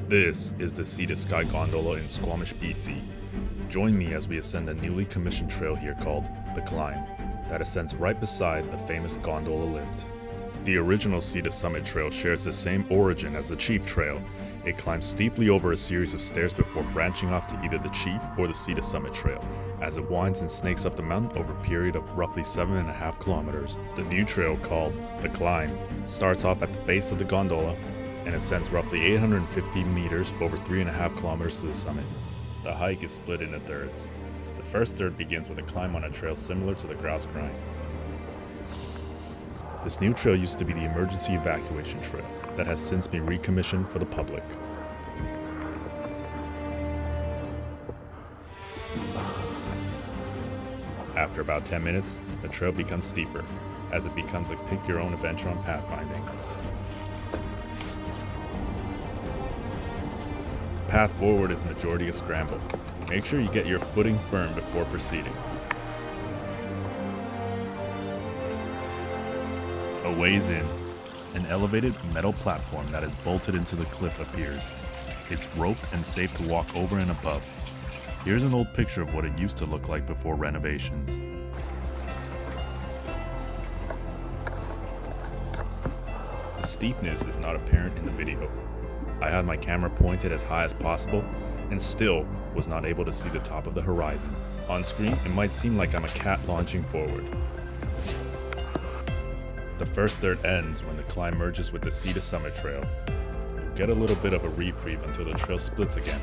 This is the seat of Sky Gondola in Squamish, BC. Join me as we ascend a newly commissioned trail here called The Climb, that ascends right beside the famous gondola lift. The original Sea to Summit trail shares the same origin as the Chief Trail. It climbs steeply over a series of stairs before branching off to either the Chief or the Sea to Summit trail, as it winds and snakes up the mountain over a period of roughly 7.5 kilometers. The new trail, called The Climb, starts off at the base of the gondola and ascends roughly 850 meters over 3.5 kilometers to the summit. The hike is split into thirds. The first third begins with a climb on a trail similar to the Grouse Grind. This new trail used to be the emergency evacuation trail that has since been recommissioned for the public. After about 10 minutes, the trail becomes steeper, as it becomes a pick-your-own adventure on pathfinding. The path forward is majority a scramble. Make sure you get your footing firm before proceeding. A ways in, an elevated metal platform that is bolted into the cliff appears. It's roped and safe to walk over and above. Here's an old picture of what it used to look like before renovations. The steepness is not apparent in the video. I had my camera pointed as high as possible and still was not able to see the top of the horizon. On screen, it might seem like I'm a cat launching forward. The first third ends when the climb merges with the Sea to Summit trail. You'll get a little bit of a reprieve until the trail splits again.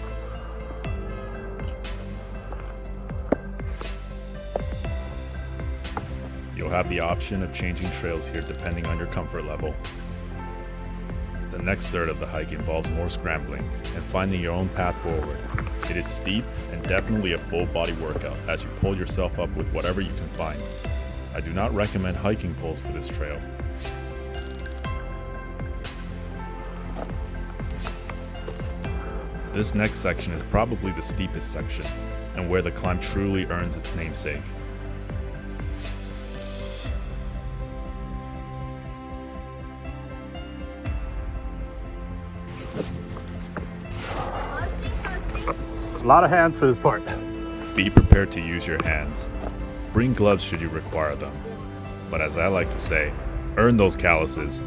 You'll have the option of changing trails here depending on your comfort level. The next third of the hike involves more scrambling and finding your own path forward. It is steep and definitely a full body workout as you pull yourself up with whatever you can find. I do not recommend hiking poles for this trail. This next section is probably the steepest section and where the climb truly earns its namesake. A lot of hands for this part. Be prepared to use your hands. Bring gloves should you require them. But as I like to say, earn those calluses.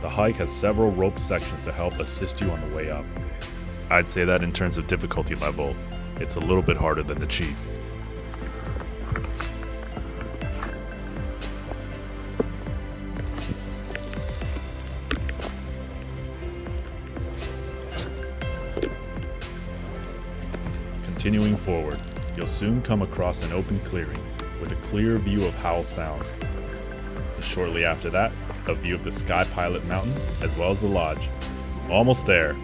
The hike has several rope sections to help assist you on the way up. I'd say that in terms of difficulty level, it's a little bit harder than the Chief. Continuing forward, you'll soon come across an open clearing with a clear view of Howe Sound. And shortly after that, a view of the Sky Pilot Mountain as well as the lodge. Almost there.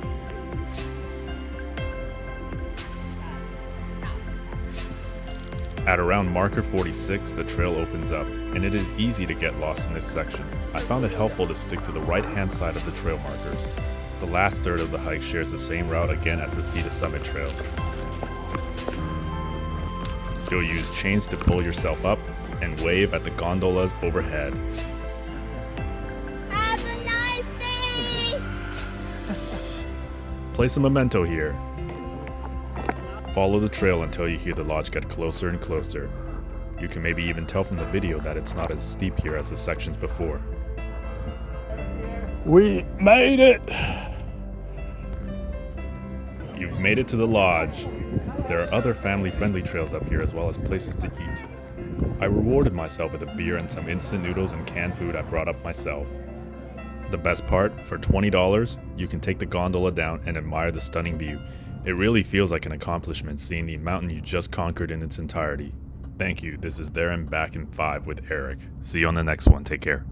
At around marker 46, the trail opens up, and it is easy to get lost in this section. I found it helpful to stick to the right-hand side of the trail markers. The last third of the hike shares the same route again as the Sea to Summit trail. You'll use chains to pull yourself up and wave at the gondolas overhead. Have a nice day! Place a memento here. Follow the trail until you hear the lodge get closer and closer. You can maybe even tell from the video that it's not as steep here as the sections before. We made it! You've made it to the lodge. There are other family-friendly trails up here as well as places to eat. I rewarded myself with a beer and some instant noodles and canned food I brought up myself. The best part, for $20, you can take the gondola down and admire the stunning view. It really feels like an accomplishment seeing the mountain you just conquered in its entirety. Thank you. This is There and Back in 5 with Eric. See you on the next one. Take care.